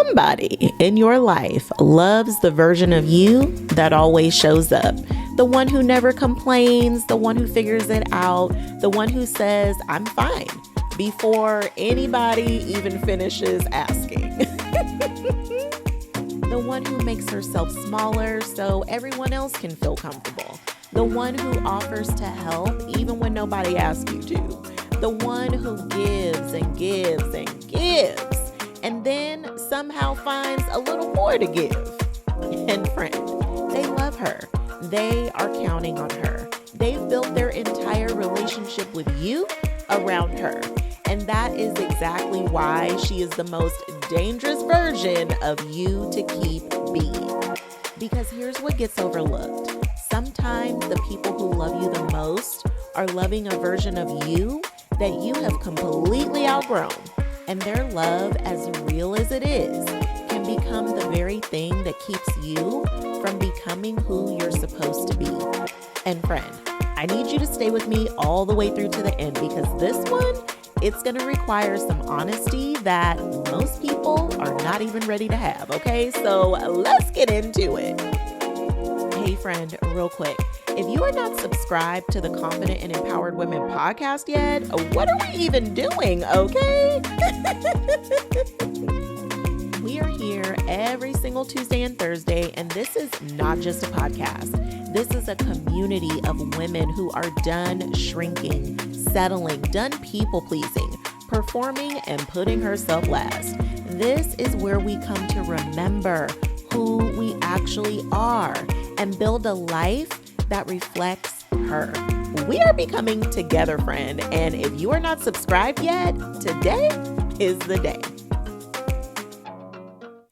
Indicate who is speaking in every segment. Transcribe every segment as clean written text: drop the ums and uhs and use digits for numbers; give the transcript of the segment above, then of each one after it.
Speaker 1: Somebody in your life loves the version of you that always shows up. The one who never complains, the one who figures it out, the one who says, I'm fine, before anybody even finishes asking. The one who makes herself smaller so everyone else can feel comfortable. The one who offers to help even when nobody asks you to. The one who gives and gives and gives, and then somehow finds a little more to give. And friend, they love her. They are counting on her. They've built their entire relationship with you around her. And that is exactly why she is the most dangerous version of you to keep being. Because here's what gets overlooked. Sometimes the people who love you the most are loving a version of you that you have completely outgrown. And their love, as real as it is, can become the very thing that keeps you from becoming who you're supposed to be. And friend, I need you to stay with me all the way through to the end, because this one, it's going to require some honesty that most people are not even ready to have, okay? So let's get into it. Hey friend, real quick, if you are not subscribed to the Confident and Empowered Women podcast yet, what are we even doing, okay? We are here every single Tuesday and Thursday, and this is not just a podcast. This is a community of women who are done shrinking, settling, done people-pleasing, performing, and putting herself last. This is where we come to remember who we actually are and build a life that reflects her. We are becoming together, friend. And if you are not subscribed yet, today is the day.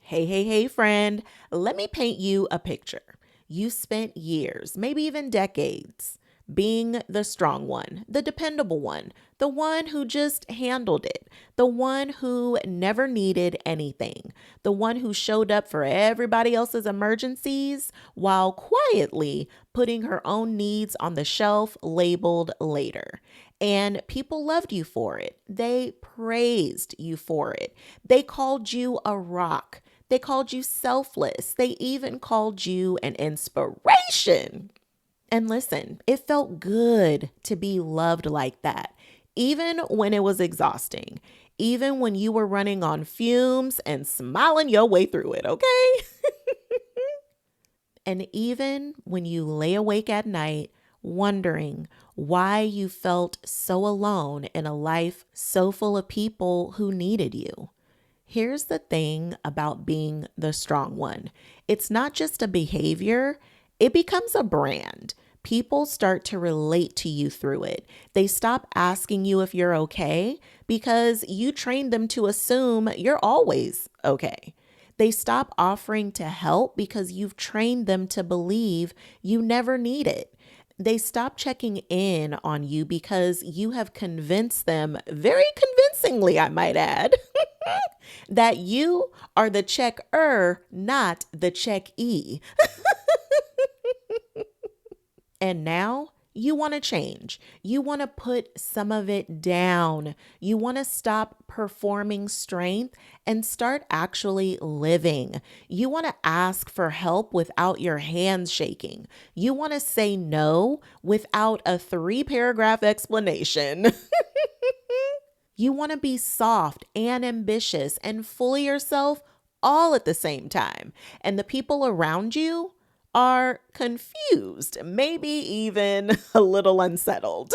Speaker 1: Hey, friend. Let me paint you a picture. You spent years, maybe even decades, being the strong one, the dependable one, the one who just handled it, the one who never needed anything, the one who showed up for everybody else's emergencies while quietly putting her own needs on the shelf labeled later. And people loved you for it. They praised you for it. They called you a rock. They called you selfless. They even called you an inspiration. And listen, it felt good to be loved like that, even when it was exhausting, even when you were running on fumes and smiling your way through it, okay? And even when you lay awake at night wondering why you felt so alone in a life so full of people who needed you. Here's the thing about being the strong one. It's not just a behavior. It becomes a brand. People start to relate to you through it. They stop asking you if you're okay because you trained them to assume you're always okay. They stop offering to help because you've trained them to believe you never need it. They stop checking in on you because you have convinced them, very convincingly, I might add, that you are the checker, not the checkee. And now you want to change. You want to put some of it down. You want to stop performing strength and start actually living. You want to ask for help without your hands shaking. You want to say no without a 3-paragraph explanation. You want to be soft and ambitious and full of yourself all at the same time. And the people around you are confused, maybe even a little unsettled.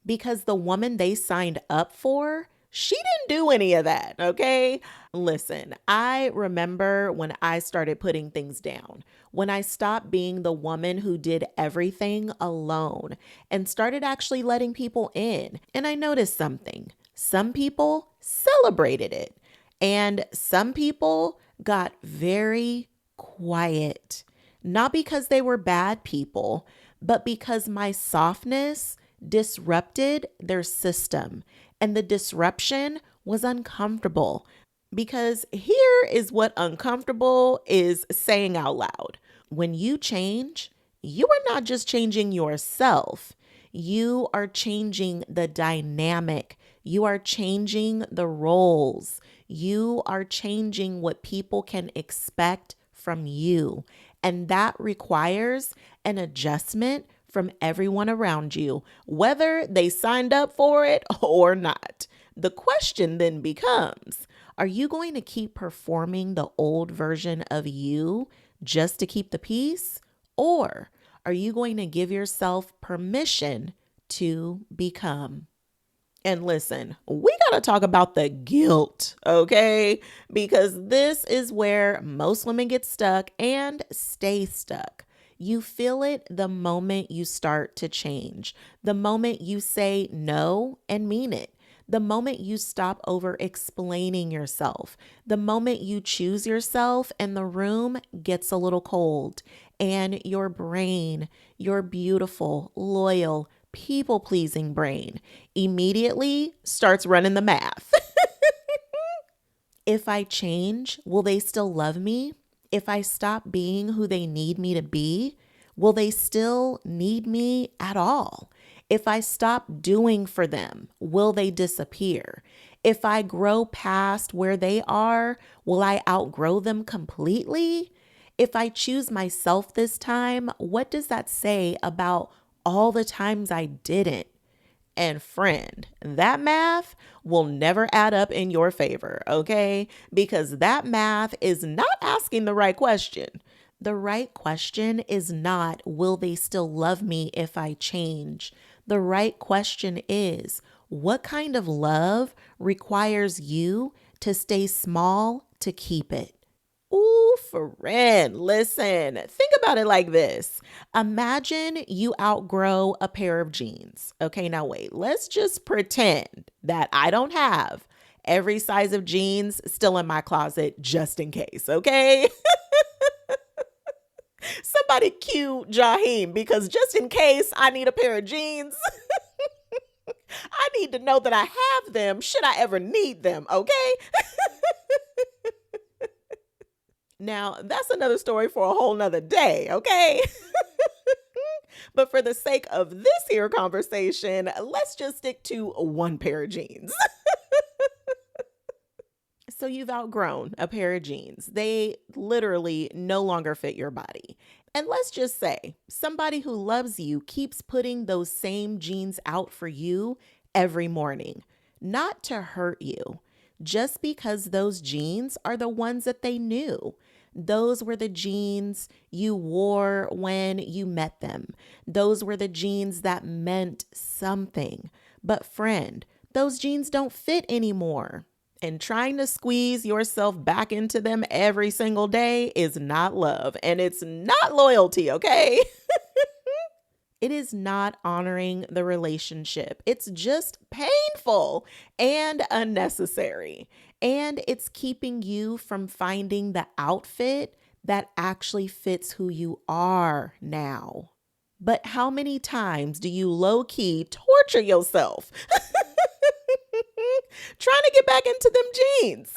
Speaker 1: Because the woman they signed up for, she didn't do any of that, okay? Listen, I remember when I started putting things down, when I stopped being the woman who did everything alone and started actually letting people in. And I noticed something. Some people celebrated it, and some people got very quiet, not because they were bad people, but because my softness disrupted their system, and the disruption was uncomfortable. Because here is what uncomfortable is saying out loud. When you change, you are not just changing yourself. You are changing the dynamic. You are changing the roles. You are changing what people can expect from you. And that requires an adjustment from everyone around you, whether they signed up for it or not. The question then becomes, are you going to keep performing the old version of you just to keep the peace? Or are you going to give yourself permission to become? And listen, we got to talk about the guilt, okay? Because this is where most women get stuck and stay stuck. You feel it the moment you start to change, the moment you say no and mean it, the moment you stop over explaining yourself, the moment you choose yourself and the room gets a little cold and your brain, your beautiful, loyal, people-pleasing brain immediately starts running the math. If I change, will they still love me? If I stop being who they need me to be, will they still need me at all? If I stop doing for them, will they disappear? If I grow past where they are, will I outgrow them completely? If I choose myself this time, what does that say about all the times I didn't? And friend, that math will never add up in your favor, okay? Because that math is not asking the right question. The right question is not, will they still love me if I change? The right question is, what kind of love requires you to stay small to keep it? Ooh, friend, listen, think about it like this. Imagine you outgrow a pair of jeans. Okay, now wait, let's just pretend that I don't have every size of jeans still in my closet just in case, okay? Somebody cue Jaheim because just in case I need a pair of jeans, I need to know that I have them should I ever need them, okay? Now, that's another story for a whole nother day, okay? But for the sake of this here conversation, let's just stick to one pair of jeans. So you've outgrown a pair of jeans. They literally no longer fit your body. And let's just say somebody who loves you keeps putting those same jeans out for you every morning, not to hurt you, just because those jeans are the ones that they knew. Those were the jeans you wore when you met them. Those were the jeans that meant something. But friend, those jeans don't fit anymore. And trying to squeeze yourself back into them every single day is not love. And it's not loyalty, okay? It is not honoring the relationship. It's just painful and unnecessary. And it's keeping you from finding the outfit that actually fits who you are now. But how many times do you low-key torture yourself trying to get back into them jeans?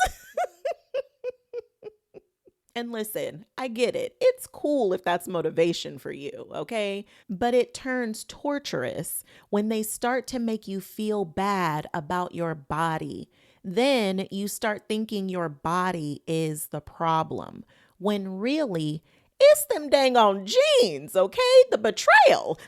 Speaker 1: And listen, I get it. It's cool if that's motivation for you, okay? But it turns torturous when they start to make you feel bad about your body. Then you start thinking your body is the problem, when really it's them dang on jeans, okay? The betrayal.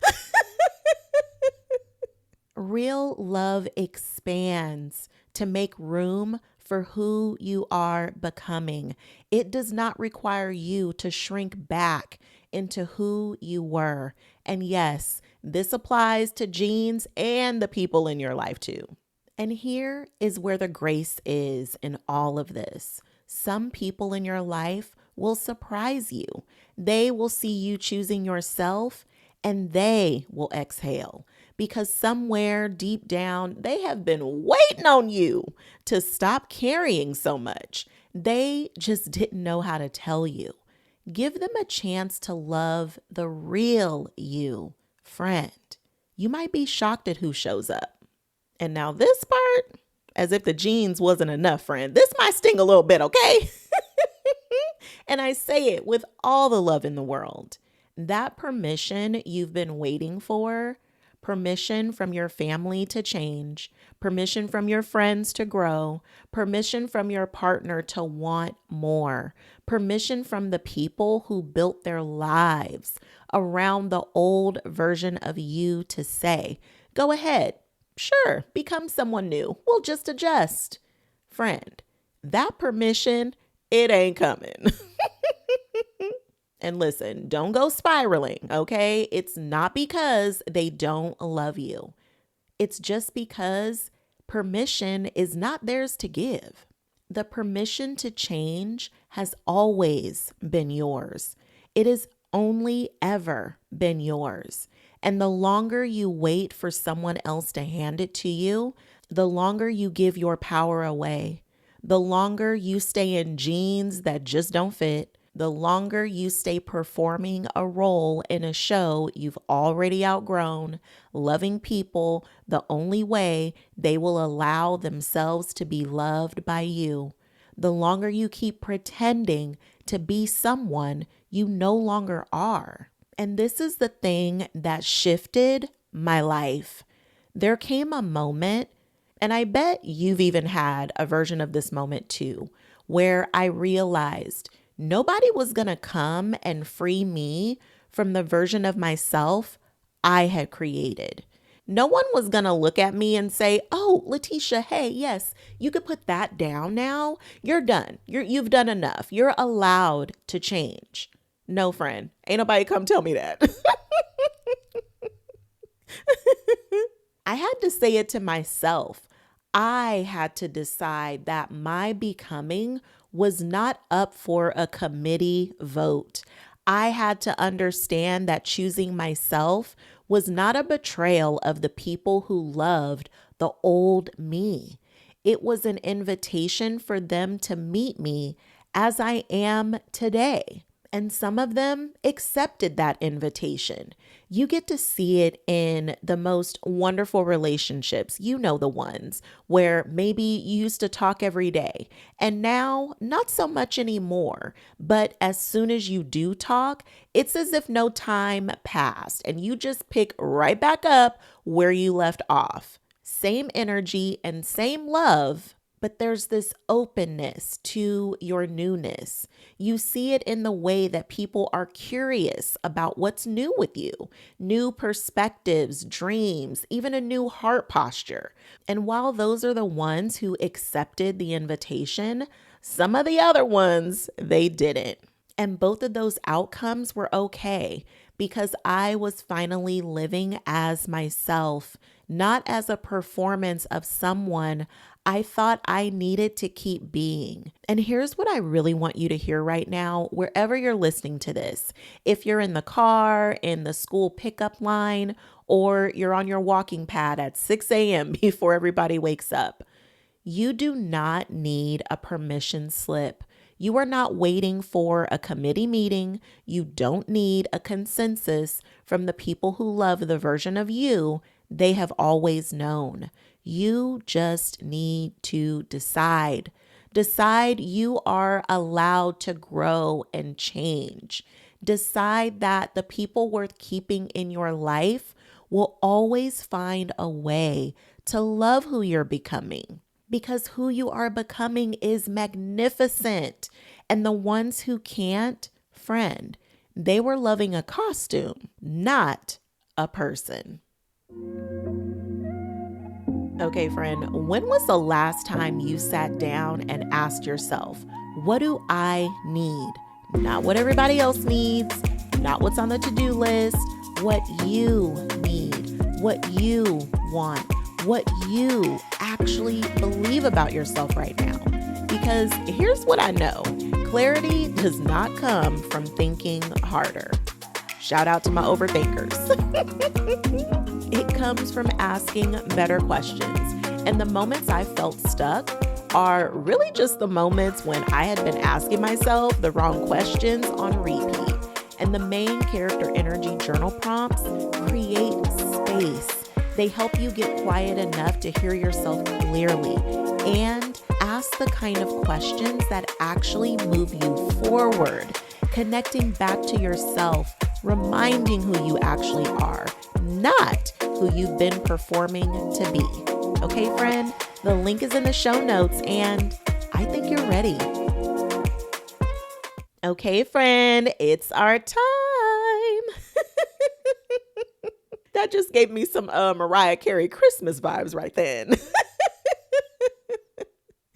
Speaker 1: Real love expands to make room for who you are becoming. It does not require you to shrink back into who you were. And yes, this applies to jeans and the people in your life too. And here is where the grace is in all of this. Some people in your life will surprise you. They will see you choosing yourself and they will exhale because somewhere deep down, they have been waiting on you to stop carrying so much. They just didn't know how to tell you. Give them a chance to love the real you, friend. You might be shocked at who shows up. And now this part, as if the jeans wasn't enough, friend, this might sting a little bit, okay? And I say it with all the love in the world. That permission you've been waiting for, permission from your family to change, permission from your friends to grow, permission from your partner to want more, permission from the people who built their lives around the old version of you to say, go ahead, sure, become someone new. We'll just adjust. Friend, that permission, it ain't coming. And listen, don't go spiraling, okay? It's not because they don't love you. It's just because permission is not theirs to give. The permission to change has always been yours. It has only ever been yours. And the longer you wait for someone else to hand it to you, the longer you give your power away. The longer you stay in jeans that just don't fit, the longer you stay performing a role in a show you've already outgrown, loving people the only way they will allow themselves to be loved by you. The longer you keep pretending to be someone you no longer are. And this is the thing that shifted my life. There came a moment, and I bet you've even had a version of this moment too, where I realized nobody was going to come and free me from the version of myself I had created. No one was going to look at me and say, oh, Letitia, hey, yes, you could put that down now. You're done. You've done enough. You're allowed to change. No, friend, ain't nobody come tell me that. I had to say it to myself. I had to decide that my becoming was not up for a committee vote. I had to understand that choosing myself was not a betrayal of the people who loved the old me. It was an invitation for them to meet me as I am today. And some of them accepted that invitation. You get to see it in the most wonderful relationships. You know, the ones where maybe you used to talk every day and now not so much anymore. But as soon as you do talk, it's as if no time passed and you just pick right back up where you left off. Same energy and same love. But there's this openness to your newness. You see it in the way that people are curious about what's new with you, new perspectives, dreams, even a new heart posture. And while those are the ones who accepted the invitation, some of the other ones, they didn't. And both of those outcomes were okay because I was finally living as myself, not as a performance of someone I thought I needed to keep being. And here's what I really want you to hear right now, wherever you're listening to this. If you're in the car, in the school pickup line, or you're on your walking pad at 6 a.m. before everybody wakes up, you do not need a permission slip. You are not waiting for a committee meeting. You don't need a consensus from the people who love the version of you they have always known. You just need to decide. Decide you are allowed to grow and change. Decide that the people worth keeping in your life will always find a way to love who you're becoming. Because who you are becoming is magnificent. And the ones who can't, friend, they were loving a costume, not a person. Okay, friend, when was the last time you sat down and asked yourself, what do I need? Not what everybody else needs, not what's on the to-do list, what you need, what you want, what you actually believe about yourself right now. Because here's what I know, clarity does not come from thinking harder. Shout out to my overthinkers. It comes from asking better questions. And the moments I felt stuck are really just the moments when I had been asking myself the wrong questions on repeat. And the main character energy journal prompts create space. They help you get quiet enough to hear yourself clearly and ask the kind of questions that actually move you forward, connecting back to yourself, reminding who you actually are, not who you've been performing to be. Okay, friend? The link is in the show notes, and I think you're ready. Okay, friend, it's our time. That just gave me some Mariah Carey Christmas vibes right then.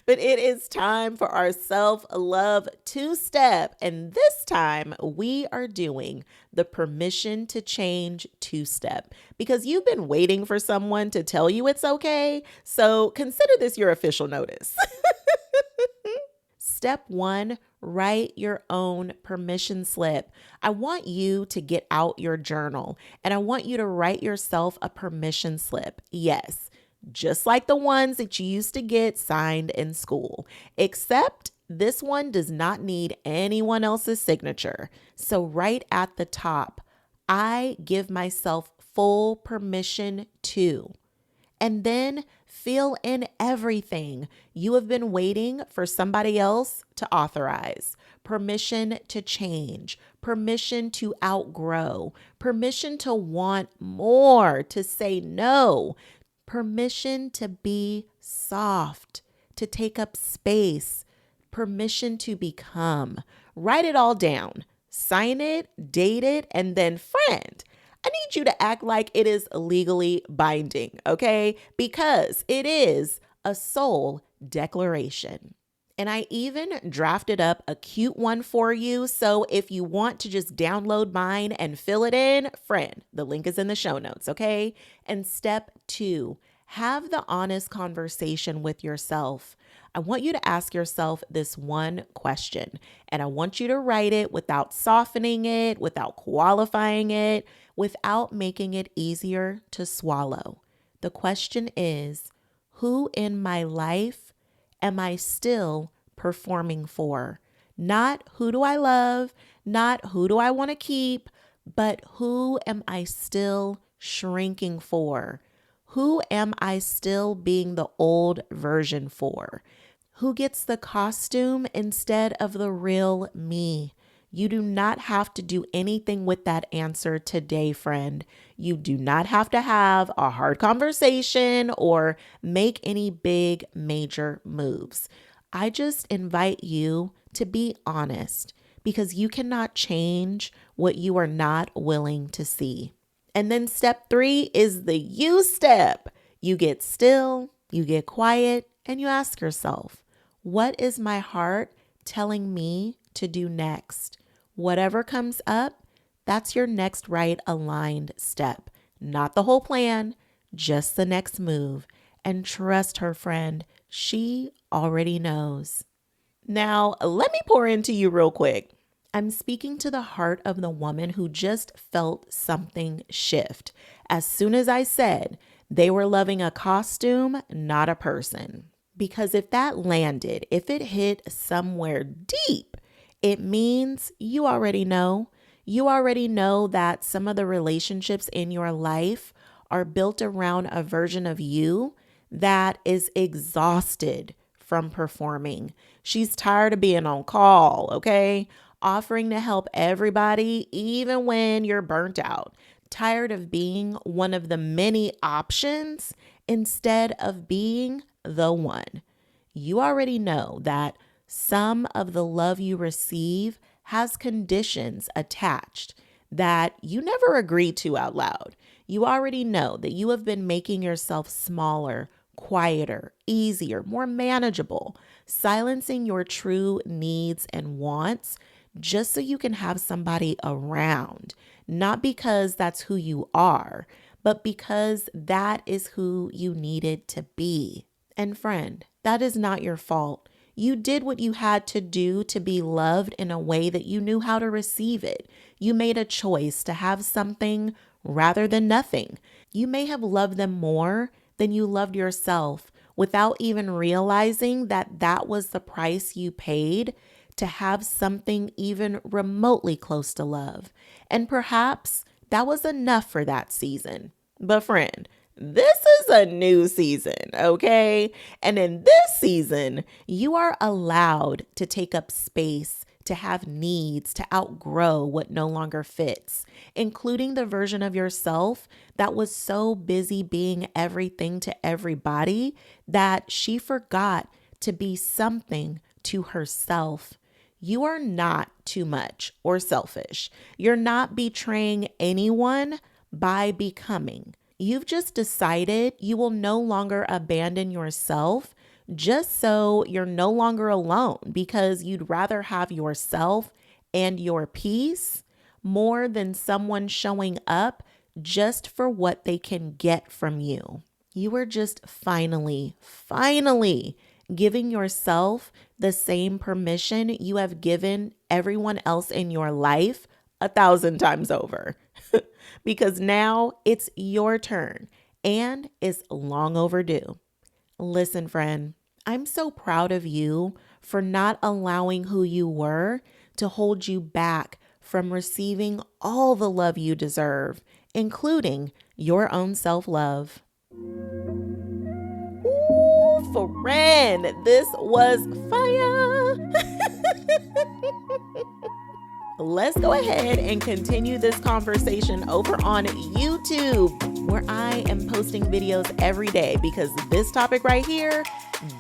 Speaker 1: But it is time for our self-love two-step. And this time we are doing the permission to change two-step because you've been waiting for someone to tell you it's okay. So consider this your official notice. Step 1, write your own permission slip. I want you to get out your journal and I want you to write yourself a permission slip. Yes, just like the ones that you used to get signed in school, except this one does not need anyone else's signature. So right at the top, I give myself full permission to. And then fill in everything you have been waiting for somebody else to authorize. Permission to change, permission to outgrow, permission to want more, to say no, permission to be soft, to take up space, permission to become. Write it all down, sign it, date it, and then friend, I need you to act like it is legally binding, okay? Because it is a soul declaration. And I even drafted up a cute one for you. So if you want to just download mine and fill it in, friend, the link is in the show notes, okay? And step 2, have the honest conversation with yourself. I want you to ask yourself this one question, and I want you to write it without softening it, without qualifying it, without making it easier to swallow. The question is, who in my life am I still performing for? Not who do I love, not who do I want to keep, but who am I still shrinking for? Who am I still being the old version for? Who gets the costume instead of the real me? You do not have to do anything with that answer today, friend. You do not have to have a hard conversation or make any big major moves. I just invite you to be honest because you cannot change what you are not willing to see. And then step 3 is the you step. You get still, you get quiet, and you ask yourself, what is my heart telling me to do next? Whatever comes up, that's your next right aligned step. Not the whole plan, just the next move. And trust her, friend, she already knows. Now, let me pour into you real quick. I'm speaking to the heart of the woman who just felt something shift. As soon as I said they were loving a costume, not a person. Because if that landed, if it hit somewhere deep, it means you already know. You already know that some of the relationships in your life are built around a version of you that is exhausted from performing. She's tired of being on call, okay? Offering to help everybody, even when you're burnt out. Tired of being one of the many options instead of being the one. You already know that some of the love you receive has conditions attached that you never agreed to out loud. You already know that you have been making yourself smaller, quieter, easier, more manageable, silencing your true needs and wants just so you can have somebody around, not because that's who you are, but because that is who you needed to be. And friend, that is not your fault. You did what you had to do to be loved in a way that you knew how to receive it. You made a choice to have something rather than nothing. You may have loved them more than you loved yourself without even realizing that that was the price you paid to have something even remotely close to love. And perhaps that was enough for that season. But friend, this is a new season, okay? And in this season, you are allowed to take up space, to have needs, to outgrow what no longer fits, including the version of yourself that was so busy being everything to everybody that she forgot to be something to herself. You are not too much or selfish. You're not betraying anyone by becoming. You've just decided you will no longer abandon yourself just so you're no longer alone, because you'd rather have yourself and your peace more than someone showing up just for what they can get from you. You are just finally giving yourself the same permission you have given everyone else in your life 1,000 times over. Because now it's your turn and it's long overdue. Listen, friend, I'm so proud of you for not allowing who you were to hold you back from receiving all the love you deserve, including your own self-love. Ooh, friend, this was fire. Let's go ahead and continue this conversation over on YouTube, where I am posting videos every day, because this topic right here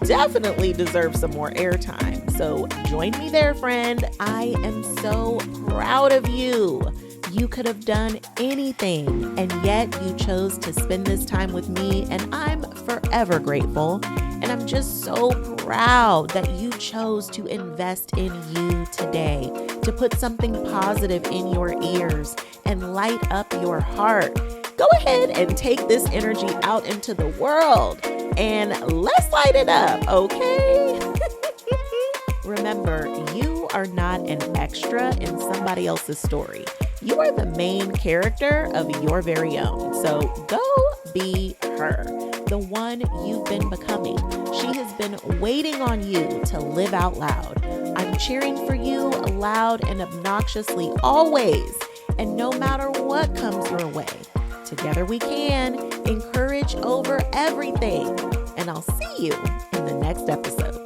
Speaker 1: definitely deserves some more airtime. So join me there, friend. I am so proud of you. You could have done anything, and yet you chose to spend this time with me, and I'm forever grateful. And I'm just so proud that you chose to invest in you today, to put something positive in your ears and light up your heart. Go ahead and take this energy out into the world and let's light it up, okay? Remember, you are not an extra in somebody else's story. You are the main character of your very own. So go be her, the one you've been becoming. She has been waiting on you to live out loud. I'm cheering for you loud and obnoxiously always, and no matter what comes your way. Together we can encourage over everything. And I'll see you in the next episode.